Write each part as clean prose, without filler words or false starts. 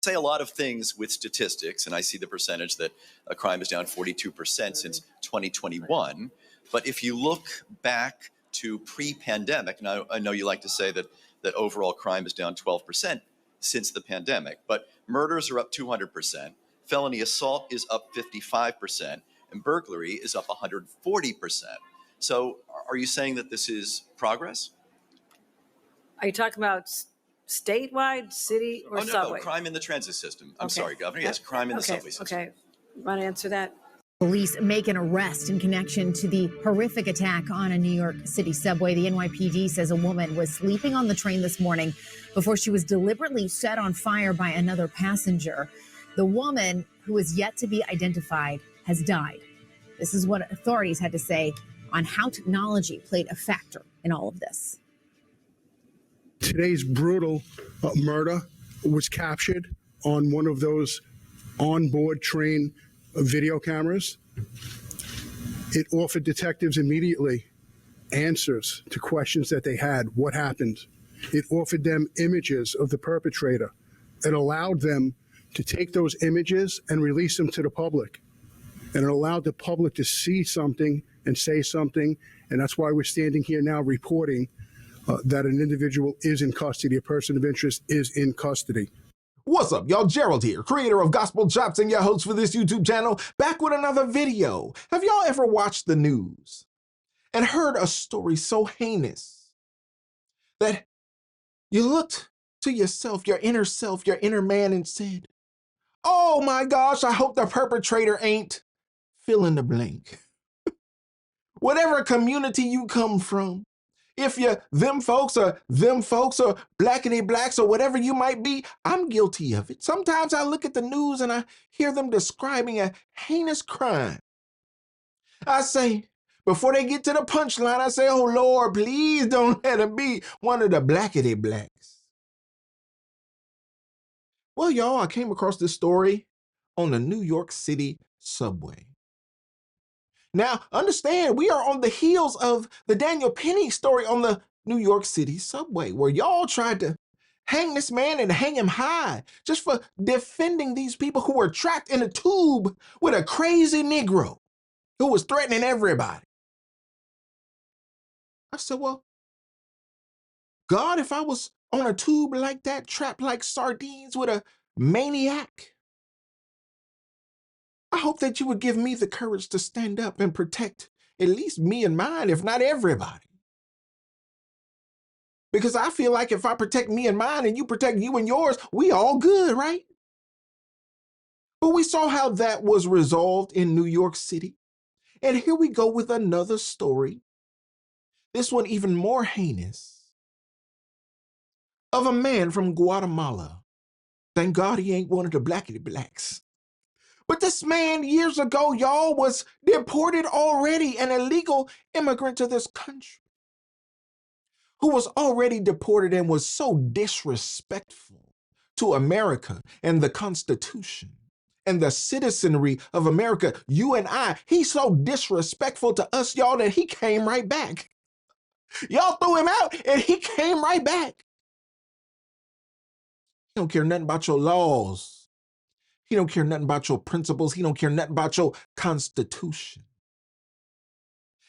say a lot of things with statistics, and I see the percentage that crime is down 42% since 2021. But if you look back to pre-pandemic, and I know you like to say that overall crime is down 12% since the pandemic, but murders are up 200%, felony assault is up 55%, and burglary is up 140%. So are you saying that this is progress? Are you talking about statewide, city, or subway? No, crime in the transit system. I'm sorry, Governor. Yes, crime in the subway system. Okay, want to answer that? Police make an arrest in connection to the horrific attack on a New York City subway. The NYPD says a woman was sleeping on the train this morning before she was deliberately set on fire by another passenger. The woman, who is yet to be identified, has died. This is what authorities had to say on how technology played a factor in all of this. Today's brutal murder was captured on one of those onboard train video cameras. It offered detectives immediately answers to questions that they had. What happened? It offered them images of the perpetrator. It allowed them to take those images and release them to the public. And it allowed the public to see something and say something. And that's why we're standing here now reporting that an individual is in custody, a person of interest is in custody. What's up, y'all? Gerald here, creator of Gospel Chops and your host for this YouTube channel, back with another video. Have y'all ever watched the news and heard a story so heinous that you looked to yourself, your inner man, and said, oh my gosh, I hope the perpetrator ain't fill in the blank. Whatever community you come from, if you're them folks or blackity blacks or whatever you might be, I'm guilty of it. Sometimes I look at the news and I hear them describing a heinous crime. I say, before they get to the punchline, I say, oh Lord, please don't let him be one of the blackity blacks. Well, y'all, I came across this story on the New York City subway. Now, understand, we are on the heels of the Daniel Penny story on the New York City subway, where y'all tried to hang this man and hang him high just for defending these people who were trapped in a tube with a crazy Negro who was threatening everybody. I said, well, God, if I was on a tube like that, trapped like sardines with a maniac, I hope that you would give me the courage to stand up and protect at least me and mine, if not everybody. Because I feel like if I protect me and mine and you protect you and yours, we all good, right? But we saw how that was resolved in New York City. And here we go with another story. This one even more heinous. Of a man from Guatemala. Thank God he ain't one of the blackity blacks. But this man, years ago, y'all, was deported already, an illegal immigrant to this country, who was already deported and was so disrespectful to America and the Constitution and the citizenry of America, you and I. He's so disrespectful to us, y'all, that he came right back. Y'all threw him out and he came right back. He don't care nothing about your laws. He don't care nothing about your principles. He don't care nothing about your Constitution.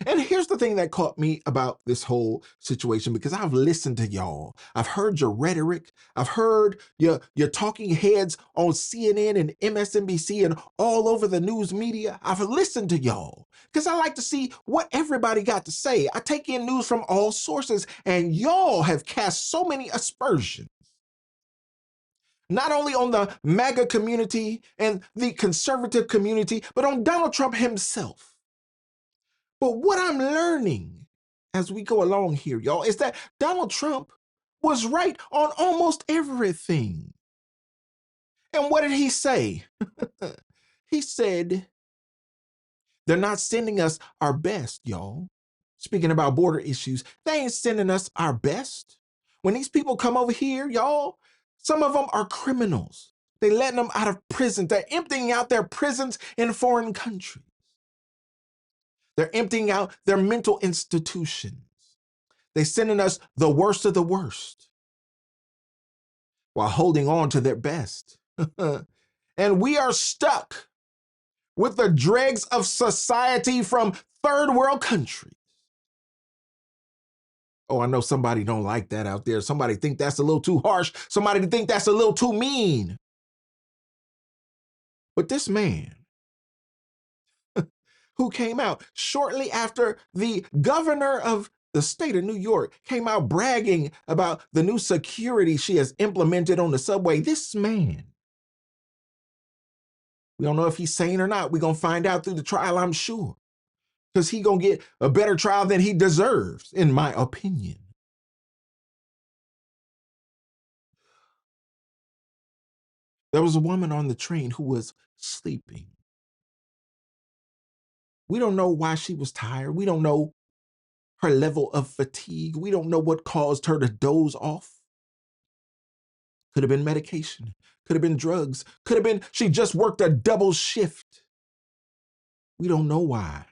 And here's the thing that caught me about this whole situation, because I've listened to y'all. I've heard your rhetoric. I've heard your talking heads on CNN and MSNBC and all over the news media. I've listened to y'all because I like to see what everybody got to say. I take in news from all sources, and y'all have cast so many aspersions. Not only on the MAGA community and the conservative community, but on Donald Trump himself. But what I'm learning as we go along here, y'all, is that Donald Trump was right on almost everything. And what did he say? He said, they're not sending us our best, y'all. Speaking about border issues, they ain't sending us our best. When these people come over here, y'all, some of them are criminals. They letting them out of prison. They're emptying out their prisons in foreign countries. They're emptying out their mental institutions. They're sending us the worst of the worst while holding on to their best. And we are stuck with the dregs of society from third world countries. Oh, I know somebody don't like that out there. Somebody think that's a little too harsh. Somebody think that's a little too mean. But this man who came out shortly after the governor of the state of New York came out bragging about the new security she has implemented on the subway. This man, we don't know if he's sane or not. We're going to find out through the trial, I'm sure, because he's going to get a better trial than he deserves, in my opinion. There was a woman on the train who was sleeping. We don't know why she was tired. We don't know her level of fatigue. We don't know what caused her to doze off. Could have been medication. Could have been drugs. Could have been she just worked a double shift. We don't know why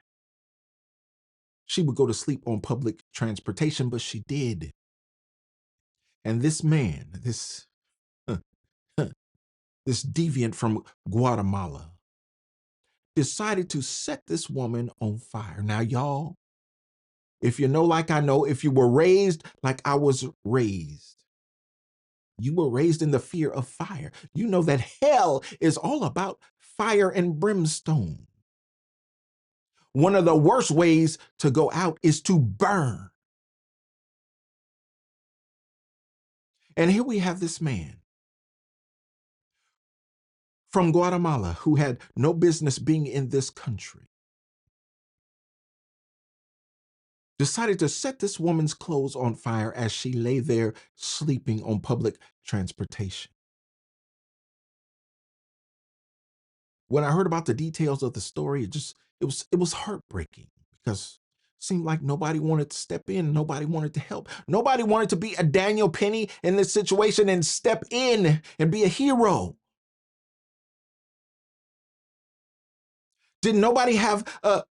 she would go to sleep on public transportation, but she did. And this man, this deviant from Guatemala, decided to set this woman on fire. Now, y'all, if you know like I know, if you were raised like I was raised, you were raised in the fear of fire. You know that hell is all about fire and brimstone. One of the worst ways to go out is to burn. And here we have this man from Guatemala who had no business being in this country, decided to set this woman's clothes on fire as she lay there sleeping on public transportation. When I heard about the details of the story, it was heartbreaking, because it seemed like nobody wanted to step in, nobody wanted to help, nobody wanted to be a Daniel Penny in this situation and step in and be a hero. Did nobody have a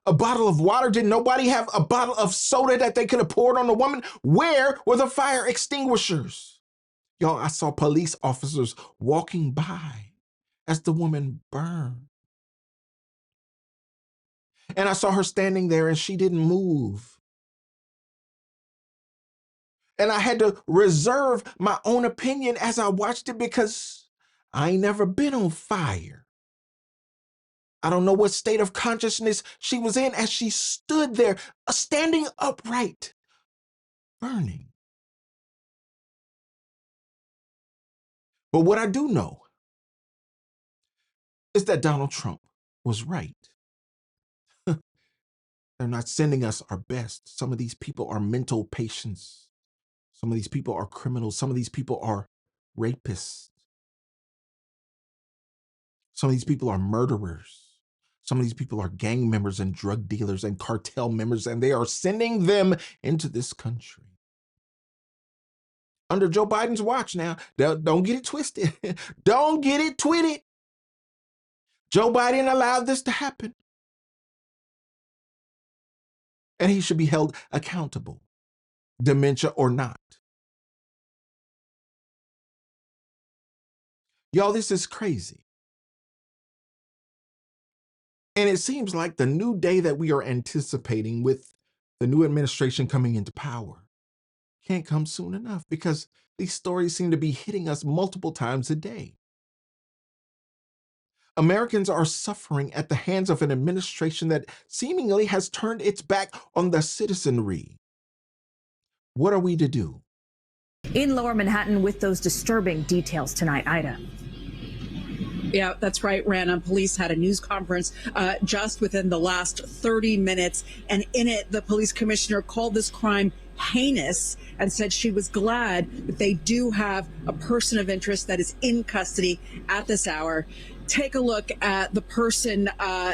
bottle of water? Did nobody have a bottle of soda that they could have poured on the woman? Where were the fire extinguishers? Y'all, I saw police officers walking by as the woman burned. And I saw her standing there and she didn't move. And I had to reserve my own opinion as I watched it, because I ain't never been on fire. I don't know what state of consciousness she was in as she stood there, standing upright, burning. But what I do know is that Donald Trump was right. They're not sending us our best. Some of these people are mental patients. Some of these people are criminals. Some of these people are rapists. Some of these people are murderers. Some of these people are gang members and drug dealers and cartel members, and they are sending them into this country. Under Joe Biden's watch now. Don't get it twisted. Don't get it twitted. Joe Biden allowed this to happen. And he should be held accountable, dementia or not. Y'all, this is crazy. And it seems like the new day that we are anticipating with the new administration coming into power can't come soon enough, because these stories seem to be hitting us multiple times a day. Americans are suffering at the hands of an administration that seemingly has turned its back on the citizenry. What are we to do? In Lower Manhattan with those disturbing details tonight, Ida. Yeah, that's right, Rana. Police had a news conference just within the last 30 minutes. And in it, the police commissioner called this crime heinous and said she was glad that they do have a person of interest that is in custody at this hour. Take a look at the person.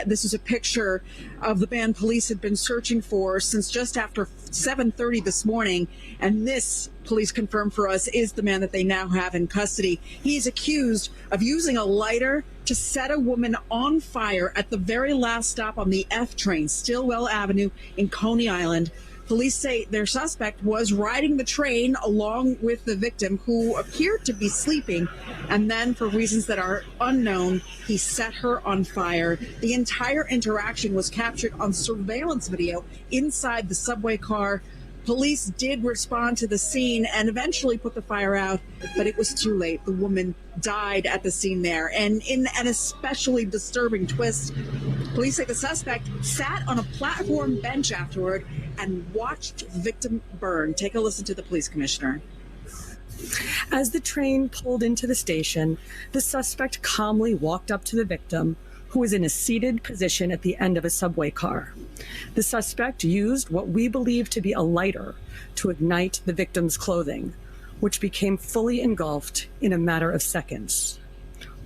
This is a picture of the man police had been searching for since just after 7:30 this morning. And this, police confirmed for us, is the man that they now have in custody. He's accused of using a lighter to set a woman on fire at the very last stop on the F train, Stillwell Avenue in Coney Island. Police say their suspect was riding the train along with the victim, who appeared to be sleeping, and then, for reasons that are unknown, he set her on fire. The entire interaction was captured on surveillance video inside the subway car. Police did respond to the scene and eventually put the fire out, but it was too late. The woman died at the scene there. And in an especially disturbing twist, police say the suspect sat on a platform bench afterward and watched the victim burn. Take a listen to the police commissioner. As the train pulled into the station, the suspect calmly walked up to the victim, who was in a seated position at the end of a subway car. The suspect used what we believe to be a lighter to ignite the victim's clothing, which became fully engulfed in a matter of seconds.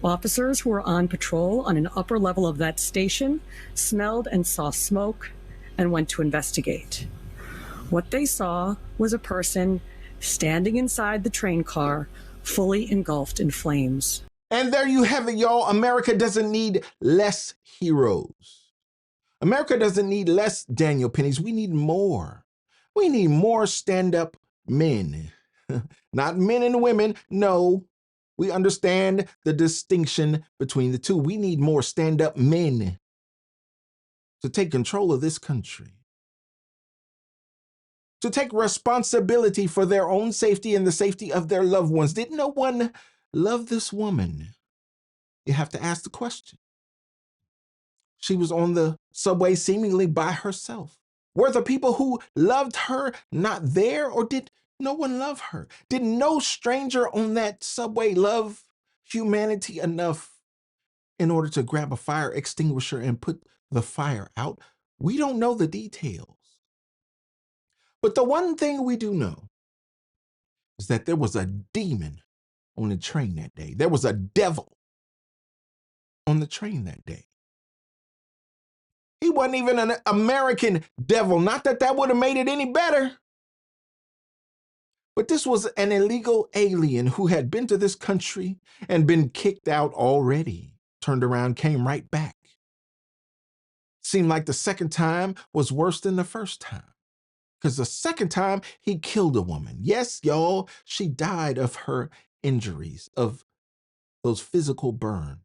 Officers who were on patrol on an upper level of that station smelled and saw smoke and went to investigate. What they saw was a person standing inside the train car, fully engulfed in flames. And there you have it, y'all. America doesn't need less heroes. America doesn't need less Daniel Pennies. We need more. We need more stand-up men. Not men and women. No, we understand the distinction between the two. We need more stand-up men to take control of this country, to take responsibility for their own safety and the safety of their loved ones. Did no one love this woman? You have to ask the question. She was on the subway seemingly by herself. Were the people who loved her not there, or did no one love her? Did no stranger on that subway love humanity enough in order to grab a fire extinguisher and put the fire out? We don't know the details. But the one thing we do know is that there was a demon on the train that day. There was a devil on the train that day. He wasn't even an American devil. Not that that would have made it any better. But this was an illegal alien who had been to this country and been kicked out already. Turned around, came right back. Seemed like the second time was worse than the first time. Because the second time he killed a woman. Yes, y'all, she died of her injuries, of those physical burns.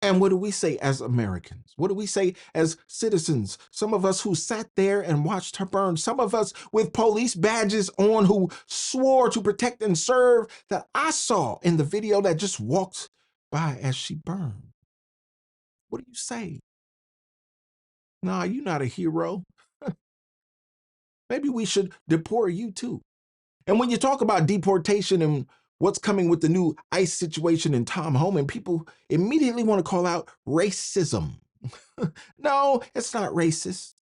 And what do we say as Americans? What do we say as citizens? Some of us who sat there and watched her burn. Some of us with police badges on who swore to protect and serve, that I saw in the video that just walked by as she burned. What do you say? Nah, you're not a hero. Maybe we should deport you too. And when you talk about deportation and what's coming with the new ICE situation in Tom Homan, people immediately want to call out racism. No, it's not racist.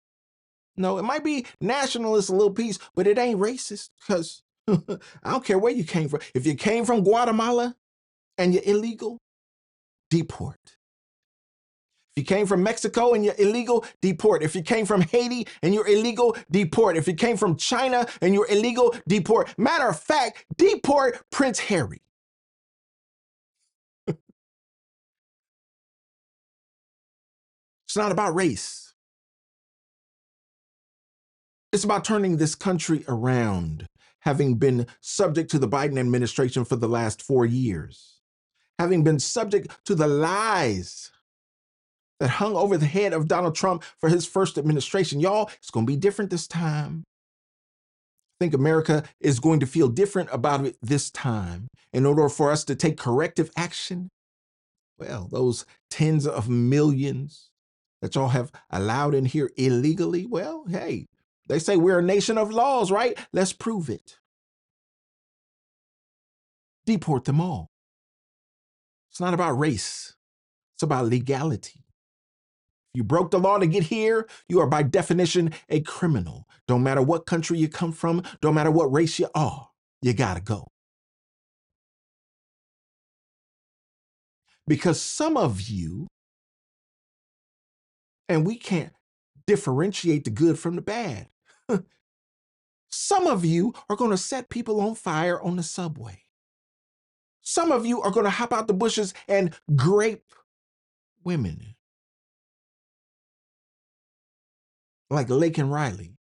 No, it might be nationalist a little piece, but it ain't racist, because I don't care where you came from. If you came from Guatemala and you're illegal, deport. If you came from Mexico and you're illegal, deport. If you came from Haiti and you're illegal, deport. If you came from China and you're illegal, deport. Matter of fact, deport Prince Harry. It's not about race. It's about turning this country around, having been subject to the Biden administration for the last 4 years, having been subject to the lies that hung over the head of Donald Trump for his first administration. Y'all, it's going to be different this time. I think America is going to feel different about it this time. In order for us to take corrective action, well, those tens of millions that y'all have allowed in here illegally, well, hey, they say we're a nation of laws, right? Let's prove it. Deport them all. It's not about race. It's about legality. You broke the law to get here, you are by definition a criminal. Don't matter what country you come from, don't matter what race you are, you gotta go. Because some of you, and we can't differentiate the good from the bad, some of you are gonna set people on fire on the subway. Some of you are gonna hop out the bushes and grape women. like Lake and Riley.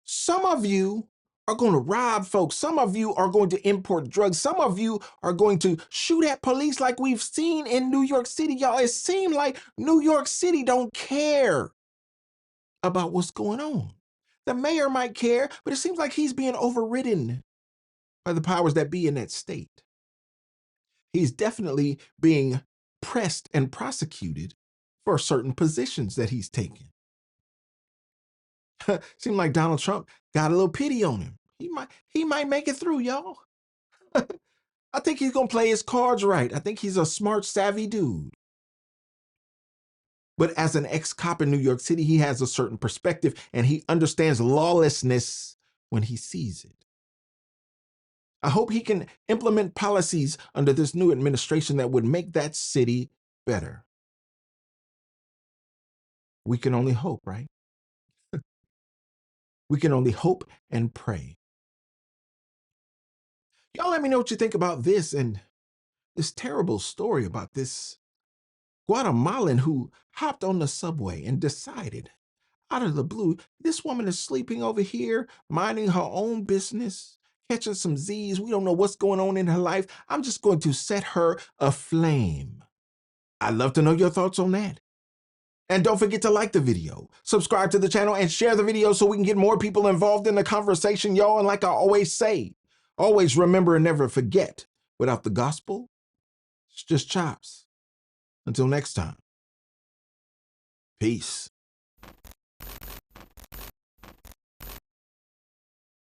Some of you are going to rob folks. Some of you are going to import drugs. Some of you are going to shoot at police like we've seen in New York City. Y'all, it seems like New York City don't care about what's going on. The mayor might care, but it seems like he's being overridden by the powers that be in that state. He's definitely being pressed and prosecuted for certain positions that he's taken. Seems like Donald Trump got a little pity on him. He might make it through, y'all. I think he's gonna play his cards right. I think he's a smart, savvy dude. But as an ex-cop in New York City, he has a certain perspective and he understands lawlessness when he sees it. I hope he can implement policies under this new administration that would make that city better. We can only hope, right? We can only hope and pray. Y'all let me know what you think about this and this terrible story about this Guatemalan who hopped on the subway and decided out of the blue, this woman is sleeping over here, minding her own business, catching some Z's. We don't know what's going on in her life. I'm just going to set her aflame. I'd love to know your thoughts on that. And don't forget to like the video, subscribe to the channel, and share the video so we can get more people involved in the conversation, y'all. And like I always say, always remember and never forget, without the gospel, it's just chops. Until next time, peace.